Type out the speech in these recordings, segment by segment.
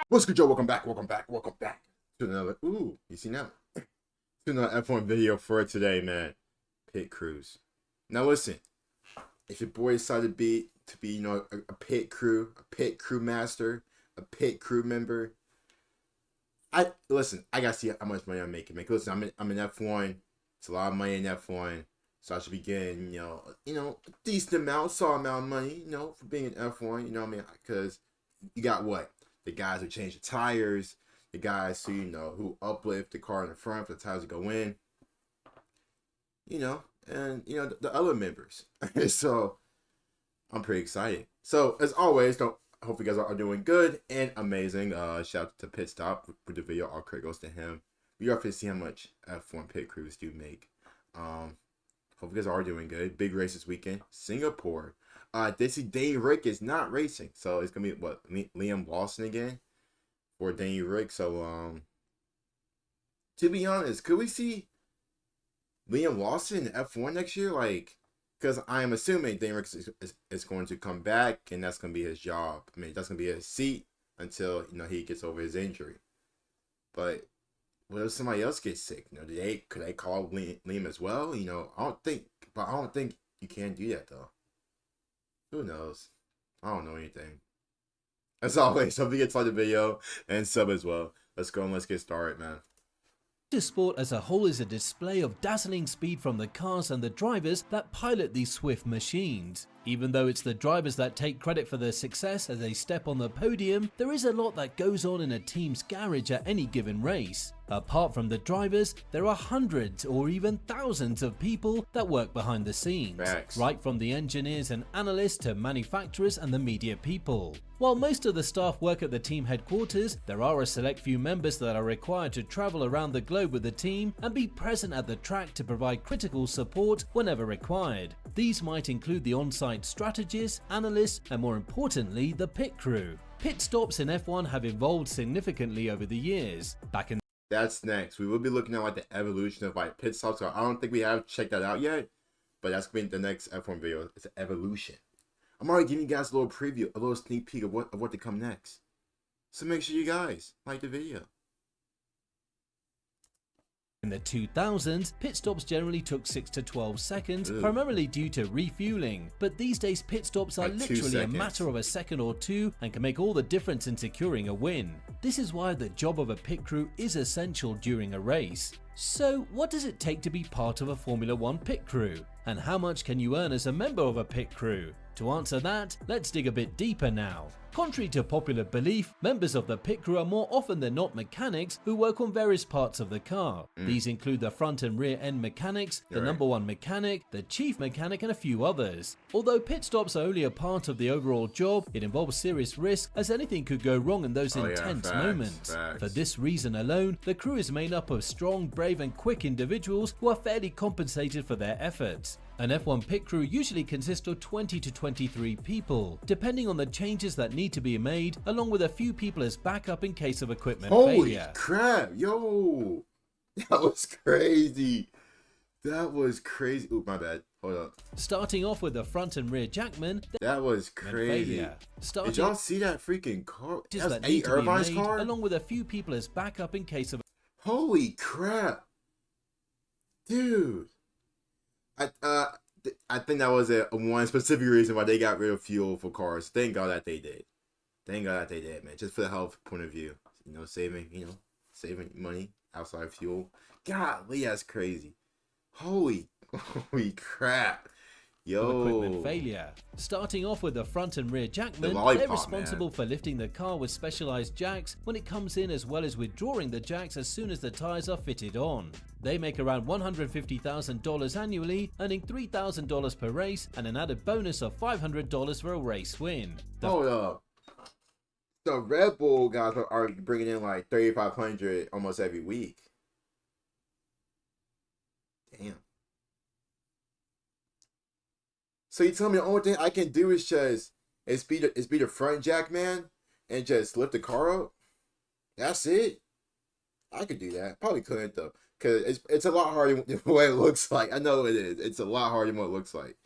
What's good, Joe? Welcome back to another. Ooh, you see now? To another F1 video for today, man. Pit crews. Now listen, if your boy decided to be a pit crew master, a pit crew member, I gotta see how much money I'm making. Listen, I'm in F1. It's a lot of money in F1, so I should be getting a decent amount, solid amount of money, for being in F1. You know what I mean? Because you got what? The guys who change the tires, the guys who uplift the car in the front for the tires to go in, and the other members. So I'm pretty excited. So as always, don't hope you guys are doing good and amazing. Shout out to Pit Stop with the video. All credit goes to him. We are to see how much F1 pit crews do make. Hope you guys are doing good. Big race this weekend, Singapore. They see Danny Rick is not racing, so it's gonna be Liam Lawson again for Danny Rick. So to be honest, could we see Liam Lawson in F1 next year? Because I am assuming Danny Rick is going to come back, and that's gonna be his job. I mean, that's gonna be his seat until he gets over his injury. But what if somebody else gets sick? Could they call Liam as well? I don't think you can do that though. Who knows? I don't know anything. As always, hope you get to like the video and sub as well. Let's go and let's get started, man. Motorsport as a whole is a display of dazzling speed from the cars and the drivers that pilot these swift machines. Even though it's the drivers that take credit for their success as they step on the podium, there is a lot that goes on in a team's garage at any given race. Apart from the drivers, there are hundreds or even thousands of people that work behind the scenes, right from the engineers and analysts to manufacturers and the media people. While most of the staff work at the team headquarters, there are a select few members that are required to travel around the globe with the team and be present at the track to provide critical support whenever required. These might include the on-site strategists, analysts, and more importantly, the pit crew. Pit stops in F1 have evolved significantly over the years. That's next. We will be looking at the evolution of pit stops. So I don't think we have checked that out yet, but that's going to be the next F1 video. It's an evolution. I'm already giving you guys a little preview, a little sneak peek of what to come next. So make sure you guys like the video. In the 2000s, pit stops generally took 6 to 12 seconds, Ew. primarily due to refueling. But these days, pit stops are literally a matter of a second or two and can make all the difference in securing a win. This is why the job of a pit crew is essential during a race. So, what does it take to be part of a Formula One pit crew? And how much can you earn as a member of a pit crew? To answer that, let's dig a bit deeper now. Contrary to popular belief, members of the pit crew are more often than not mechanics who work on various parts of the car. These include the front and rear end mechanics, the number one mechanic, the chief mechanic, and a few others. Although pit stops are only a part of the overall job, it involves serious risk as anything could go wrong in those intense moments. For this reason alone, the crew is made up of strong, brave, and quick individuals who are fairly compensated for their efforts. An F1 pit crew usually consists of 20 to 23 people, depending on the changes that need to be made, along with a few people as backup in case of equipment failure. Holy crap, yo! That was crazy. Ooh, my bad. Hold up. Starting off with the front and rear jackman, that was crazy. Did y'all see that freaking car? That's Eddie Irvine's car? Along with a few people as backup in case of... Holy crap. Dude. I think that was one specific reason why they got rid of fuel for cars. Thank God that they did. Thank God that they did, man. Just for the health point of view. Saving money outside of fuel. Golly, that's crazy. Holy crap. Yo. Equipment failure. Starting off with the front and rear jackman, they're responsible for lifting the car with specialized jacks when it comes in, as well as withdrawing the jacks as soon as the tires are fitted on. They make around $150,000 annually, earning $3,000 per race and an added bonus of $500 for a race win. Hold up. The Red Bull guys are bringing in like $3,500 almost every week. Damn. So you tell me the only thing I can do is be the front jack man and just lift the car up? That's it? I could do that. Probably couldn't though, because it's a lot harder than the way it looks like. I know it is. It's a lot harder than what it looks like.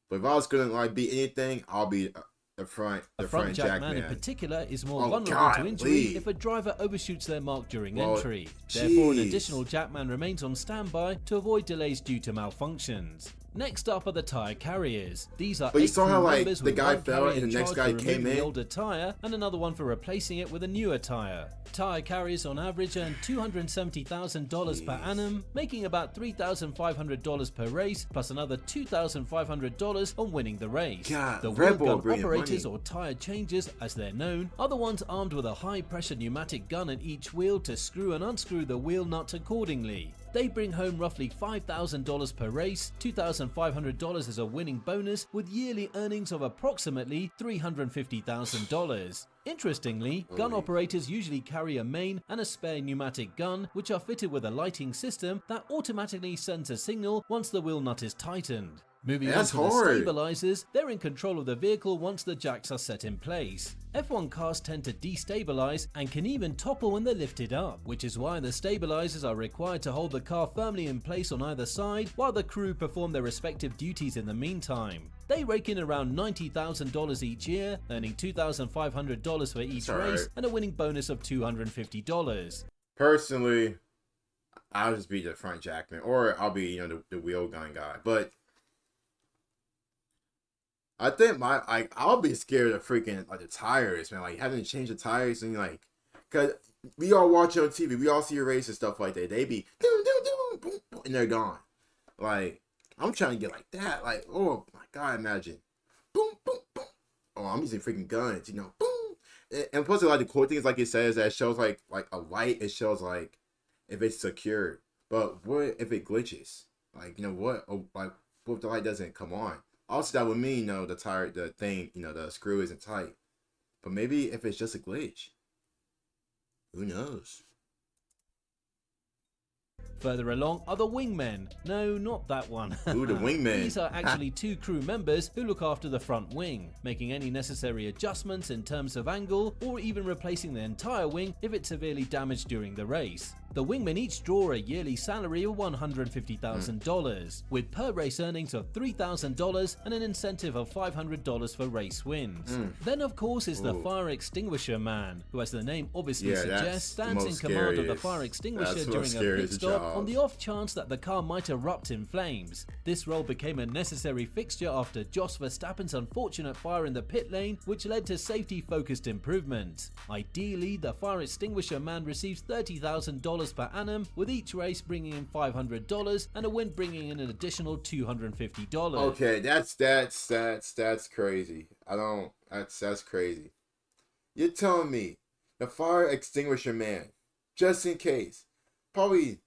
But if I was gonna be anything, I'll be The front jack man in particular is more vulnerable to injury if a driver overshoots their mark during entry. Therefore, an additional jackman remains on standby to avoid delays due to malfunctions. Next up are the tire carriers. These are 8 crew members with one carrier in charge for removing the older tire and another one for replacing it with a newer tire. Tire carriers on average earn $270,000 per annum, making about $3,500 per race, plus another $2,500 on winning the race. The wheel gun operators, or tire changers as they're known, are the ones armed with a high pressure pneumatic gun at each wheel to screw and unscrew the wheel nuts accordingly. They bring home roughly $5,000 per race, $2,500 as a winning bonus, with yearly earnings of approximately $350,000. Interestingly, gun operators usually carry a main and a spare pneumatic gun, which are fitted with a lighting system that automatically sends a signal once the wheel nut is tightened. Moving on to the stabilizers, they're in control of the vehicle once the jacks are set in place. F1 cars tend to destabilize and can even topple when they're lifted up, which is why the stabilizers are required to hold the car firmly in place on either side while the crew perform their respective duties in the meantime. They rake in around $90,000 each year, earning $2,500 for each race and a winning bonus of $250. Personally, I'll just be the front jackman, or I'll be the wheel gun guy, but I think I'll be scared of freaking the tires, man. Like having to change the tires and cause we all watch on TV, we all see a race and stuff like that. They be boom, and they're gone. Like I'm trying to get like that. Like oh my god, imagine boom. Oh, I'm using freaking guns, boom. And plus, the cool thing is like it says that it shows like a light. It shows like if it's secured. But what if it glitches? Like what? Oh, like what if the light doesn't come on? Also, that would mean, the screw isn't tight. But maybe if it's just a glitch. Who knows? Further along are the wingmen. No, not that one. Ooh, the wingmen. These are actually 2 crew members who look after the front wing, making any necessary adjustments in terms of angle, or even replacing the entire wing if it's severely damaged during the race. The wingmen each draw a yearly salary of $150,000, with per race earnings of $3,000 and an incentive of $500 for race wins. Then of course is the fire extinguisher man, who as the name obviously suggests, stands in command of the fire extinguisher during a pit stop on the off chance that the car might erupt in flames. This role became a necessary fixture after Jos Verstappen's unfortunate fire in the pit lane, which led to safety focused improvements. Ideally, the fire extinguisher man receives $30,000 per annum, with each race bringing in $500 and a win bringing in an additional $250. Okay, that's crazy. That's crazy. You're telling me the fire extinguisher man, just in case, probably,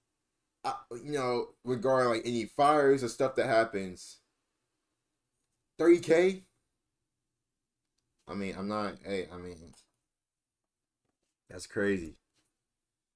regarding any fires or stuff that happens, $30K? That's crazy.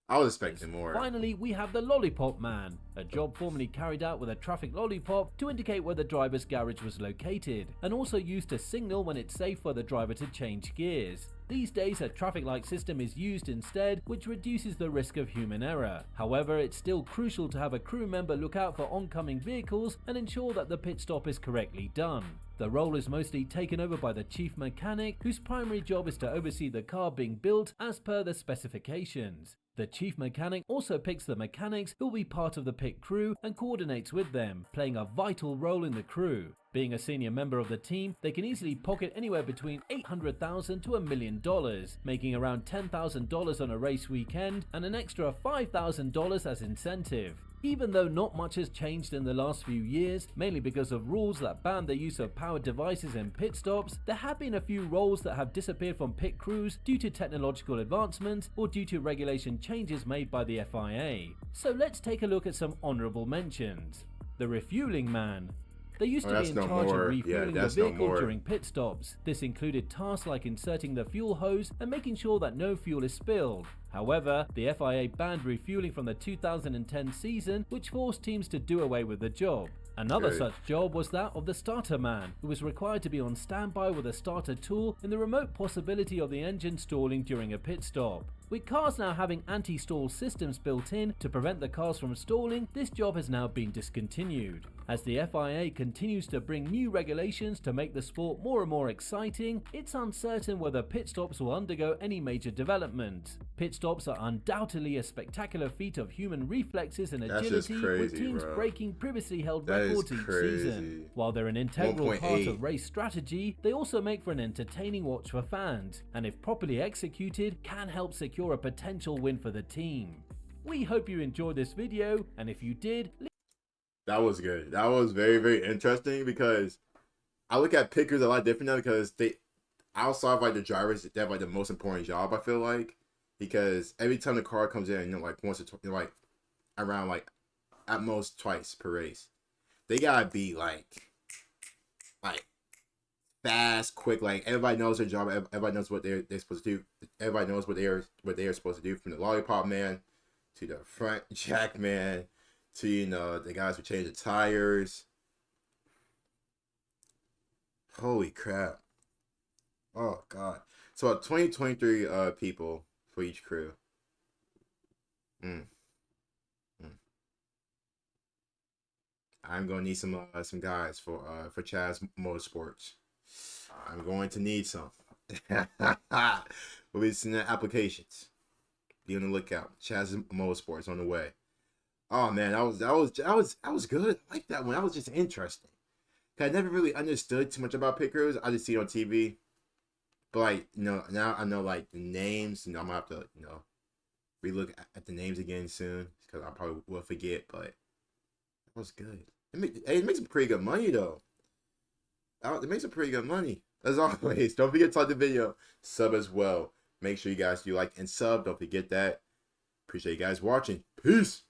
I was expecting more. Finally, we have the Lollipop Man, a job formerly carried out with a traffic lollipop to indicate where the driver's garage was located, and also used to signal when it's safe for the driver to change gears. These days, a traffic light system is used instead, which reduces the risk of human error. However, it's still crucial to have a crew member look out for oncoming vehicles and ensure that the pit stop is correctly done. The role is mostly taken over by the chief mechanic, whose primary job is to oversee the car being built as per the specifications. The chief mechanic also picks the mechanics who will be part of the pit crew and coordinates with them, playing a vital role in the crew. Being a senior member of the team, they can easily pocket anywhere between $800,000 to $1 million, making around $10,000 on a race weekend and an extra $5,000 as incentive. Even though not much has changed in the last few years, mainly because of rules that ban the use of powered devices in pit stops, there have been a few roles that have disappeared from pit crews due to technological advancements or due to regulation changes made by the FIA. So let's take a look at some honourable mentions. The refueling man. They used to be in charge of refueling the vehicle during pit stops. This included tasks like inserting the fuel hose and making sure that no fuel is spilled. However, the FIA banned refueling from the 2010 season, which forced teams to do away with the job. Another such job was that of the starter man, who was required to be on standby with a starter tool in the remote possibility of the engine stalling during a pit stop. With cars now having anti-stall systems built in to prevent the cars from stalling, this job has now been discontinued. As the FIA continues to bring new regulations to make the sport more and more exciting, it's uncertain whether pit stops will undergo any major development. Pit stops are undoubtedly a spectacular feat of human reflexes and agility, with teams breaking previously held records each season. While they're an integral part of race strategy, they also make for an entertaining watch for fans, and if properly executed, can help secure a potential win for the team. We hope you enjoyed this video, and if you did, that was good. That was very, very interesting, because I look at pit crews a lot different now, because they, outside of like the drivers, they have like the most important job, I feel like, because every time the car comes in, like once or like around like at most twice per race, they gotta be like fast, quick. Like everybody knows their job. Everybody knows what they're supposed to do. Everybody knows what they are supposed to do, from the lollipop man to the front jack man to the guys who change the tires. Holy crap! Oh god! So 2023 people for each crew. I'm gonna need some guys for Chaz Motorsports. I'm going to need some. We'll be sending applications. Be on the lookout. Chaz Motorsports on the way. Oh man, that was good. I like that one. That was just interesting. I never really understood too much about pit crews. I just see it on TV. But like, now I know like the names. I'm gonna have to relook at the names again soon, because I probably will forget. But that was good. It makes some pretty good money though. It makes some pretty good money. As always, don't forget to like the video, sub as well. Make sure you guys do like and sub. Don't forget that. Appreciate you guys watching. Peace.